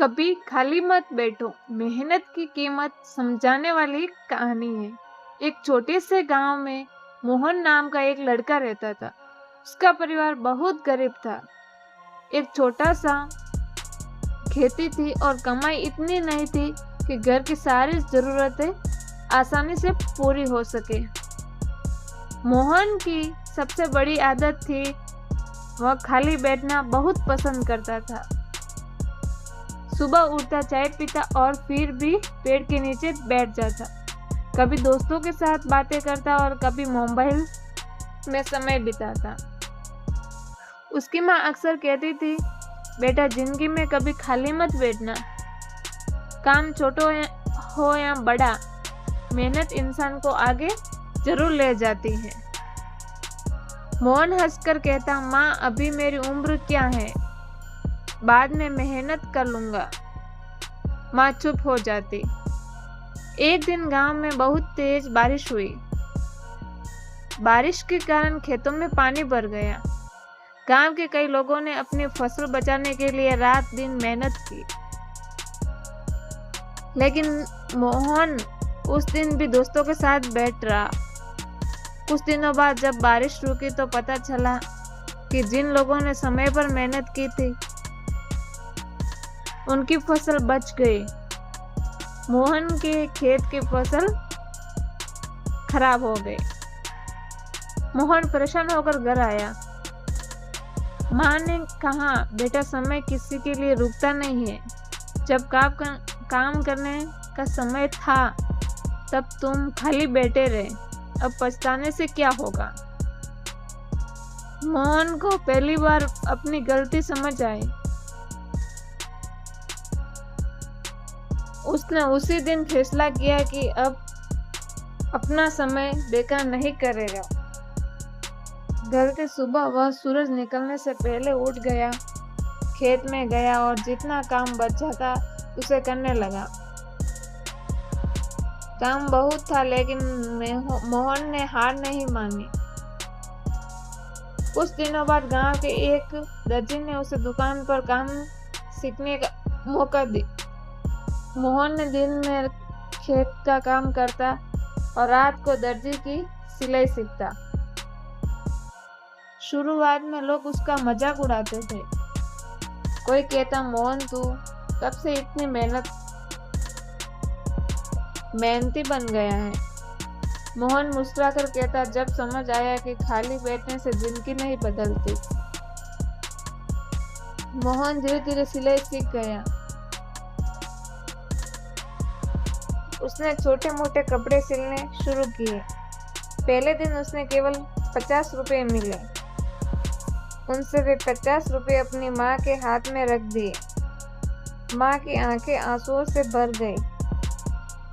कभी खाली मत बैठो, मेहनत की कीमत समझाने वाली कहानी है। एक छोटे से गांव में मोहन नाम का एक लड़का रहता था। उसका परिवार बहुत गरीब था। एक छोटा सा खेती थी और कमाई इतनी नहीं थी कि घर की सारी जरूरतें आसानी से पूरी हो सके। मोहन की सबसे बड़ी आदत थी, वह खाली बैठना बहुत पसंद करता था। सुबह उठता, चाय पीता और फिर भी पेड़ के नीचे बैठ जाता। कभी दोस्तों के साथ बातें करता और कभी मोबाइल में समय बिताता। उसकी माँ अक्सर कहती थी, बेटा जिंदगी में कभी खाली मत बैठना। काम छोटा हो या बड़ा, मेहनत इंसान को आगे जरूर ले जाती है। मोहन हंसकर कहता, माँ अभी मेरी उम्र क्या है, बाद में मेहनत कर लूंगा। माँ चुप हो जाती। एक दिन गांव में बहुत तेज बारिश हुई। बारिश के कारण खेतों में पानी भर गया। गांव के कई लोगों ने अपनी फसल बचाने के लिए रात दिन मेहनत की, लेकिन मोहन उस दिन भी दोस्तों के साथ बैठ रहा। कुछ दिनों बाद जब बारिश रुकी तो पता चला कि जिन लोगों ने समय पर मेहनत की थी उनकी फसल बच गई। मोहन के खेत की फसल खराब हो गई। मोहन परेशान होकर घर आया। माँ ने कहा, बेटा समय किसी के लिए रुकता नहीं है। जब काम करने का समय था तब तुम खाली बैठे रहे, अब पछताने से क्या होगा। मोहन को पहली बार अपनी गलती समझ आई। उसने उसी दिन फैसला किया कि अब अपना समय बेकार नहीं करेगा। घर के सुबह वह सूरज निकलने से पहले उठ गया, खेत में गया और जितना काम बचा था उसे करने लगा। काम बहुत था लेकिन मोहन ने हार नहीं मानी। कुछ दिनों बाद गांव के एक दर्जी ने उसे दुकान पर काम सीखने का मौका दिया। मोहन ने दिन में खेत का काम करता और रात को दर्जी की सिलाई सीखता। शुरुआत में लोग उसका मजाक उड़ाते थे। कोई कहता, मोहन तू कब से इतनी मेहनती बन गया है। मोहन मुस्कुराकर कहता, जब समझ आया कि खाली बैठने से जिंदगी नहीं बदलती। मोहन धीरे धीरे सिलाई सीख गया। उसने छोटे मोटे कपड़े सिलने शुरू किए। पहले दिन उसने केवल 50 रुपए मिले। उनसे वे 50 रुपए अपनी माँ के हाथ में रख दिए। माँ की आंखें आंसुओं से भर गई।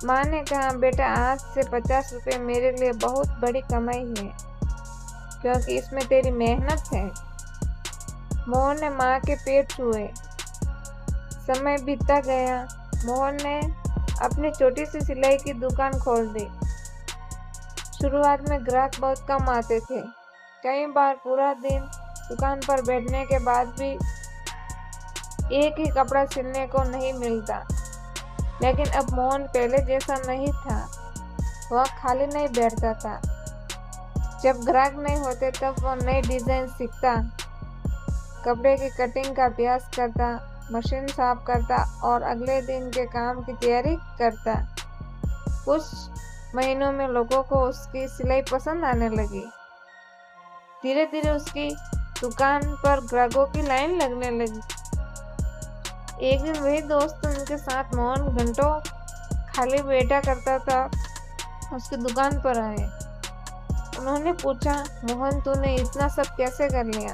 माँ ने कहा, बेटा आज से 50 रुपए मेरे लिए बहुत बड़ी कमाई है, क्योंकि इसमें तेरी मेहनत है। मोहन ने माँ के पैर छुए। समय बीतता गया। मोहन ने अपनी छोटी सी सिलाई की दुकान खोल दी। शुरुआत में ग्राहक बहुत कम आते थे। कई बार पूरा दिन दुकान पर बैठने के बाद भी एक ही कपड़ा सिलने को नहीं मिलता। लेकिन अब मोहन पहले जैसा नहीं था। वह खाली नहीं बैठता था। जब ग्राहक नहीं होते तब वह नई डिजाइन सीखता, कपड़े की कटिंग का अभ्यास करता, मशीन साफ करता और अगले दिन के काम की तैयारी करता। कुछ महीनों में लोगों को उसकी सिलाई पसंद आने लगी। धीरे धीरे उसकी दुकान पर ग्राहकों की लाइन लगने लगी। एक दिन वही दोस्त उनके साथ मोहन घंटों खाली बैठा करता था, उसकी दुकान पर आए। उन्होंने पूछा, मोहन तूने इतना सब कैसे कर लिया।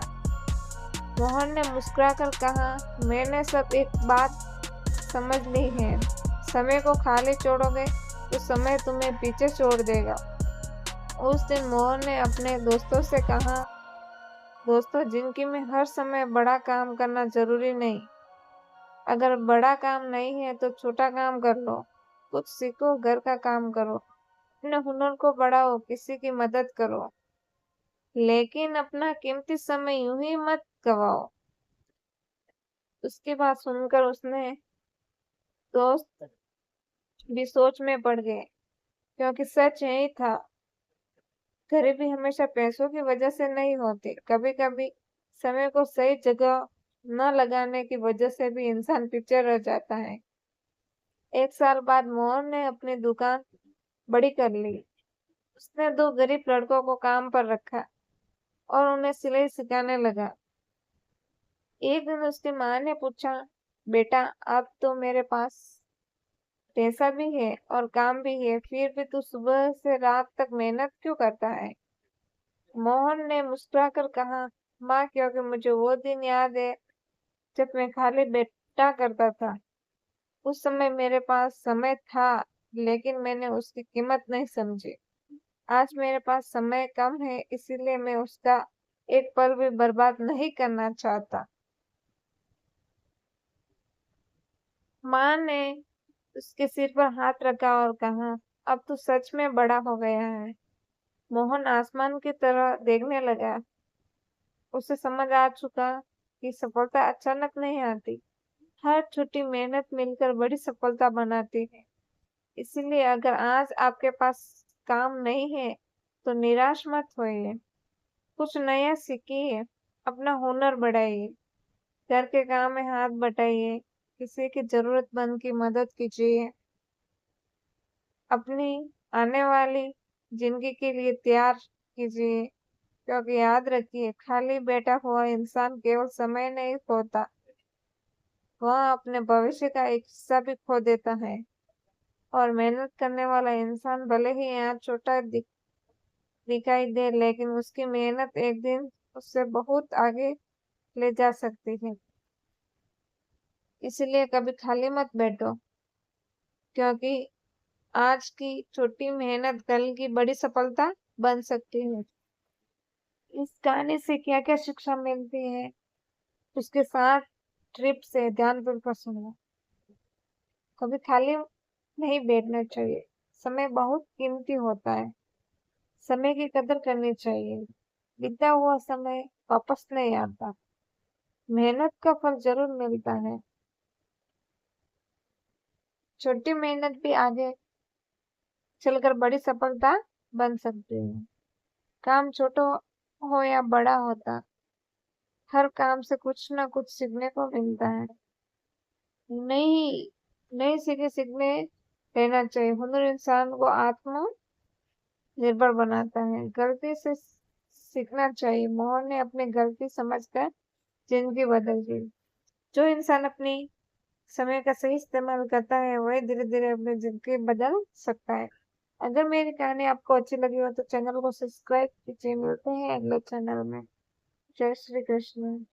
मोहन ने मुस्कुराकर कहा, मैंने सब एक बात समझ ली है, समय को खाली छोड़ोगे तो समय तुम्हें पीछे छोड़ देगा। उस दिन मोहन ने अपने दोस्तों से कहा, दोस्तों जिंदगी में हर समय बड़ा काम करना जरूरी नहीं। अगर बड़ा काम नहीं है तो छोटा काम कर लो, कुछ सीखो, घर का काम करो, अपने हुनर को बढ़ाओ, किसी की मदद करो, लेकिन अपना कीमती समय यूं ही मत गवाओ। उसकी बात सुनकर उसने दोस्त भी सोच में पड़ गए, क्योंकि सच यही था, गरीबी हमेशा पैसों की वजह से नहीं होती। कभी-कभी समय को सही जगह न लगाने की वजह से भी इंसान पीछे रह जाता है। 1 साल बाद मोहन ने अपनी दुकान बड़ी कर ली। उसने 2 गरीब लड़कों को काम पर रखा और उन्हें सिलाई सिखाने लगा। एक दिन उसकी माँ ने पूछा, बेटा, अब तो मेरे पास पैसा भी है और काम भी है, फिर भी तू सुबह से रात तक मेहनत क्यों करता है? मोहन ने मुस्कुराकर कहा, माँ, क्योंकि मुझे वो दिन याद है जब मैं खाली बैठा करता था। उस समय मेरे पास समय था, लेकिन मैंने उसकी कीमत नहीं समझी। आज मेरे पास समय कम है, इसीलिए मैं उसका एक पल भी बर्बाद नहीं करना चाहता। माँ ने उसके सिर पर हाथ रखा और कहा, अब तू सच में बड़ा हो गया है। मोहन आसमान की तरह देखने लगा। उसे समझ आ चुका कि सफलता अचानक नहीं आती। हर छोटी मेहनत मिलकर बड़ी सफलता बनाती है। इसीलिए अगर आज आपके पास काम नहीं है, तो निराश मत होइए। कुछ नया सीखिए, अपना हुनर बढ़ाइए, घर के काम में हाथ बटाइए, किसी की जरूरतमंद की मदद कीजिए, अपनी आने वाली जिंदगी के लिए तैयार कीजिए। क्योंकि याद रखिए, खाली बैठा हुआ इंसान केवल समय नहीं खोता, वह अपने भविष्य का एक हिस्सा भी खो देता है। और मेहनत करने वाला इंसान भले ही यहाँ छोटा दिखाई दे, लेकिन उसकी मेहनत एक दिन उससे बहुत आगे ले जा सकती है। इसलिए कभी खाली मत बैठो, क्योंकि आज की छोटी मेहनत कल की बड़ी सफलता बन सकती है। इस कहानी से क्या क्या शिक्षा मिलती है, उसके साथ ट्रिप से ध्यानपूर्वक सुनो। कभी खाली नहीं बैठना चाहिए। समय बहुत कीमती होता है। समय की कदर करनी चाहिए। बीता हुआ समय वापस नहीं आता। मेहनत का फल जरूर मिलता है। छोटी मेहनत भी आगे चलकर बड़ी सफलता बन सकती है। काम छोटा हो या बड़ा होता, हर काम से कुछ ना कुछ सीखने को मिलता है। नई नई सीखने रहना चाहिए। हुनर इंसान को आत्मनिर्भर बनाता है। गलती से सीखना चाहिए। मोहन ने अपनी गलती समझकर जिंदगी बदल दी। जो इंसान अपनी समय का सही इस्तेमाल करता है, वही धीरे धीरे अपनी जिंदगी बदल सकता है। अगर मेरी कहानी आपको अच्छी लगी हो तो चैनल को सब्सक्राइब कीजिए। मिलते हैं अगले चैनल में। जय श्री कृष्ण।